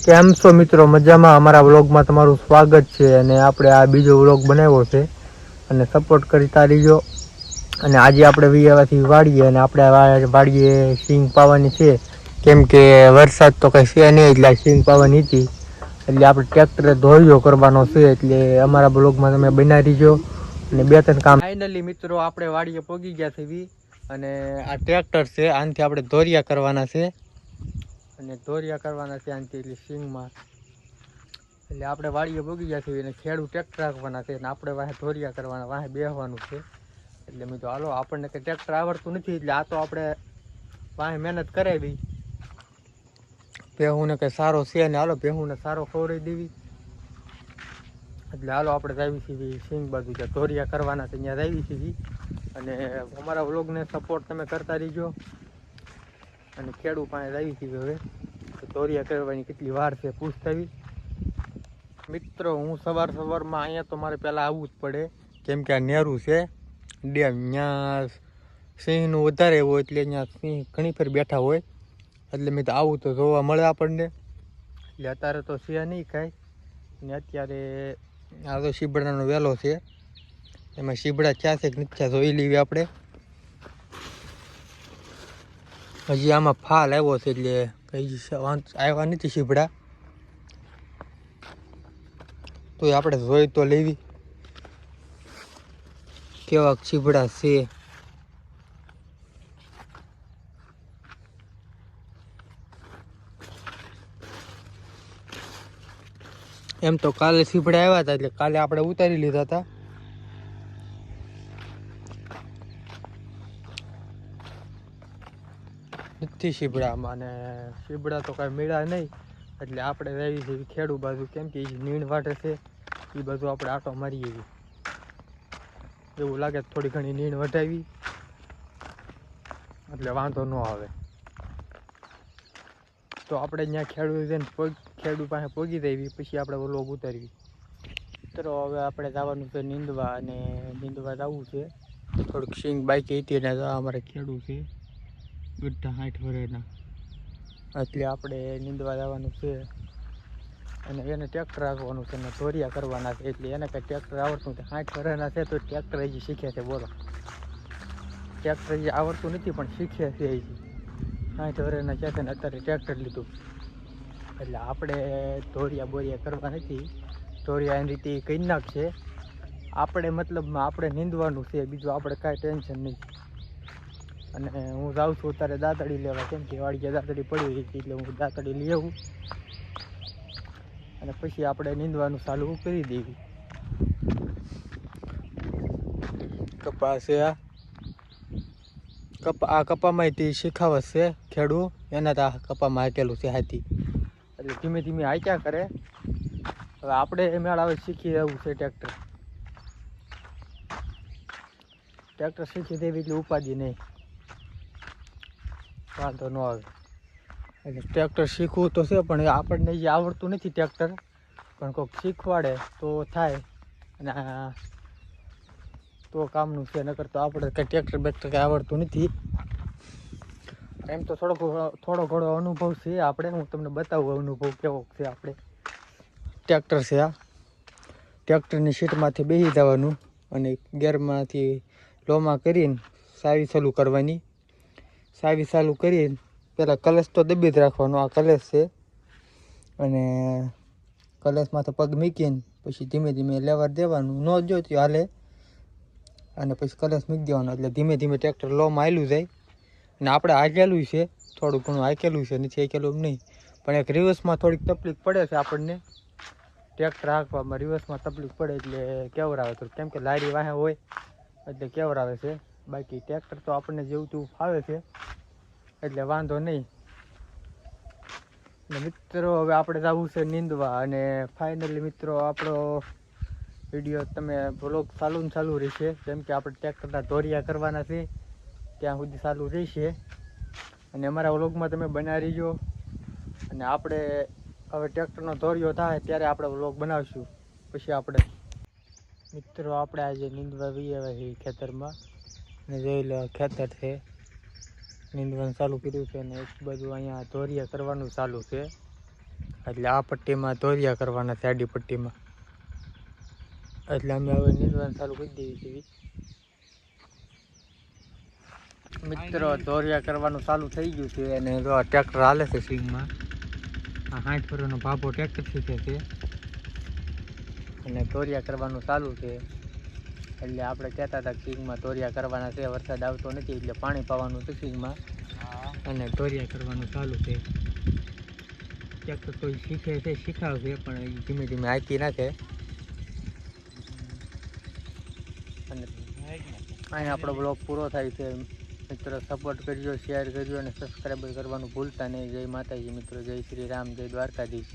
કેમ છો મિત્રો? મજામાં? અમારા વ્લોગમાં તમારું સ્વાગત છે અને આપણે આ બીજો વ્લોગ બનાવ્યો છે અને સપોર્ટ કરતા રહીજો. અને આજે આપણે વિયાવાથી વાળીએ અને આપણે વાળીએ સિંગ પાવાની છે, કેમ કે વરસાદ તો કઈ છે નહીં એટલે સિંગ પાવાની હતી, એટલે આપણે ટ્રેક્ટરે ધોરીઓ કરવાનો છે. એટલે અમારા બ્લોગમાં તમે બનાવી રહીજો અને બે ત્રણ કામ. ફાઇનલી મિત્રો આપણે વાડીએ પોગી ગયા છે અને આ ટ્રેક્ટર છે, આનાથી આપણે ધોરિયા કરવાના છે અને ધોરિયા કરવાના છે આનાથી એટલે સિંગમાં. એટલે આપણે વાડીએ પોગી ગયા છીએ અને ખેડૂ ટ્રેક્ટર રાખવાના છે અને આપણે વાહે ધોરિયા કરવાના, વાહે બેસવાનું છે. એટલે મેં તો હાલો, આપણને કંઈ ટ્રેક્ટર આવડતું નથી એટલે આ તો આપણે વાહે મહેનત કરાવી. ભેહુંને કંઈ સારો છે ને, હાલો ભેહુંને સારો ખવડાવી દેવી. એટલે હાલો આપણે જાવી છીએ સિંગ બાજુ, ત્યાં ધોરિયા કરવાના છે ત્યાં જાવી છીએ. અને અમારા વ્લોગને સપોર્ટ તમે કરતા રહીજો. અને ખેડૂ પાસે જાવી છીએ હવે, ધોરિયા કરવાની કેટલી વાર છે પૂછતા આવી. મિત્રો હું સવારમાં અહીંયા તો મારે પહેલાં આવવું જ પડે, કેમ કે આ નેરું છે ડેમ, ત્યાં સિંહનું વધારે હોય એટલે અહીંયા સિંહ ઘણી ફેર બેઠા હોય, એટલે મેં તો આવું તો જોવા મળે આપણને. એટલે અત્યારે તો છે નહીં કાંઈ, ને અત્યારે આ તો શીબડાનો વેલો છે, એમાં શીબડા ક્યાં છે કે નથી જોઈ લેવી આપણે. હજી આમાં ફાલ આવ્યો છે એટલે કઈ આવ્યા નથી શીબડા, તો આપણે જોઈ તો લેવી કેવા શીબડા છે. એમ તો કાલે શીબડા આવ્યા હતા એટલે કાલે આપણે ઉતારી લીધા હતા. નથી શીબડામાં, અને શીબડા તો કાંઈ મળ્યા નહીં એટલે આપણે રહી છીએ ખેડૂ બાજુ, કેમ કે એ નીણ વાટે છે એ બાજુ આપણે આટો મારીએ. એવું લાગે થોડી ઘણી નીણ વટાવી એટલે વાંધો ન આવે. તો આપણે ત્યાં ખેડૂ પાસે પોગી દેવી, પછી આપણે વ્લોગ ઉતારવી. તો હવે આપણે જવાનું છે નીંદવા, અને નીંદવા જવું છે. થોડુંક સિંગ બાકી હતી ને અમારે ખેડૂ છે ગઢા 60 વર્ષના, એટલે આપણે નીંદવા જવાનું છે. અને એને ટ્રેક્ટર રાખવાનું છે અને ધોરિયા કરવાના છે, એટલે એને કંઈ ટ્રેક્ટર આવડતું નથી. 60 વર્ષના છે તો ટ્રેક્ટર હજી શીખે છે. બોલો, ટ્રેક્ટર હજી આવડતું નથી પણ શીખે છે હજી. 60 વર્ષના છે ને અત્યારે ટ્રેક્ટર લીધું, એટલે આપણે ધોરિયા બોરિયા કરવા નથી. ધોરિયા એની રીતે કરી નાખશે આપણે, મતલબમાં આપણે નીંદવાનું છે, બીજું આપણે કાંઈ ટેન્શન નહીં. અને હું જાઉં છું અત્યારે દાંતડી લેવા, કેમ કે વાડીએ દાંતડી પડી રહી હતી એટલે હું દાંતડી લઈ આવું અને પછી આપણે નીંદવાનું ચાલુ કરી દેવી. કપા છે આ કપામાંથી શીખાવત છે ખેડૂ, એના તો આ કપામાં હાકેલું છે હાથી, એટલે ધીમે ધીમે હાક્યા કરે. હવે આપણે મેળ આવે શીખી રહેવું છે. ટ્રેક્ટર શીખી દેવી એટલે ઉપાધિ નહીં, વાંધો ન આવે. એટલે ટ્રેક્ટર શીખવું તો છે પણ આપણને જે આવડતું નથી ટ્રેક્ટર, પણ કોઈક શીખવાડે તો થાય અને તો કામનું છે, નકર તો આપણે કંઈ ટ્રેક્ટર બેક્ટર કંઈ આવડતું નથી. એમ તો થોડો ઘણો અનુભવ છે આપણે, હું તમને બતાવું અનુભવ કેવો છે. આપણે ટ્રેક્ટર છે, આ ટ્રેક્ટરની સીટમાંથી બેસી જવાનું અને ગેરમાંથી લોમાં કરીને સાવી ચાલુ કરવાની. સાવી ચાલુ કરીને પહેલાં કલશ તો દબી જ રાખવાનો, આ કલશ છે, અને કલશમાંથી પગ મૂકીને પછી ધીમે ધીમે લેવર દેવાનું, ન જોઈતું હાલે, અને પછી કલશ મૂકી દેવાનો એટલે ધીમે ધીમે ટ્રેક્ટર લોમાં હાલ્યું જાય. અને આપણે હાકેલું છે, થોડું ઘણું હાકેલું છે, નથી હાકેલું નહીં, પણ એક રિવર્સમાં થોડીક તકલીફ પડે છે આપણને. ટ્રેક્ટર હાંકવામાં રિવર્સમાં તકલીફ પડે એટલે કેવરાવે થોડું, કેમ કે લારી વાહે હોય એટલે કેવરાવે છે. બાકી ટ્રેક્ટર તો આપણને જેવું તેવું ફાવે છે એટલે વાંધો નહીં. મિત્રો હવે આપણે જવું છે નીંદવા, અને ફાઇનલી મિત્રો આપણો વિડીયો તમે વ્લોગ ચાલુ રહેશે, કેમ કે આપણે ટ્રેક્ટરના ધોરિયા કરવાના છે ત્યાં સુધી ચાલુ રહેશે. અને અમારા વ્લોગમાં તમે બનાવી રહીજો. અને આપણે હવે ટ્રેક્ટરનો ધોરિયો થાય ત્યારે આપણે વ્લોગ બનાવીશું. પછી આપણે મિત્રો આપણે આજે નીંદવા વી આવ્યા છીએ ખેતરમાં, અને જોઈ લો ખેતર છે, નીંદવાનું ચાલુ કર્યું છે, અને એક બાજુ અહીંયા ધોરિયા કરવાનું ચાલુ છે. એટલે આ પટ્ટીમાં ધોરિયા કરવાના છે, આડી પટ્ટીમાં. એટલે અમે હવે નીંદવાનું ચાલુ કરી દેવી છીએ. મિત્રો ધોરિયા કરવાનું ચાલુ થઈ ગયું છે અને જો આ ટ્રેક્ટર હાલે છે સ્વિંગમાં. આ 60 ફરોનો ભાભો ટ્રેક્ટર શીખે છે અને ધોરિયા કરવાનું ચાલુ છે. એટલે આપણે કહેતા હતા સ્વિંગમાં ધોરિયા કરવાના છે, વરસાદ આવતો નથી એટલે પાણી પાવાનું છે સ્વિંગમાં અને ધોરિયા કરવાનું ચાલુ છે. ટ્રેક્ટર કોઈ શીખે છે, શીખાવશે પણ ધીમે ધીમે હાંકી નાખે. અને અહીં આપણો બ્લોગ પૂરો થાય છે. મિત્રો સપોર્ટ કરજો, શેર કરજો અને સબસ્ક્રાઈબર કરવાનું ભૂલતા નહીં. જય માતાજી મિત્રો, જય શ્રી રામ, જય દ્વારકાધીશ.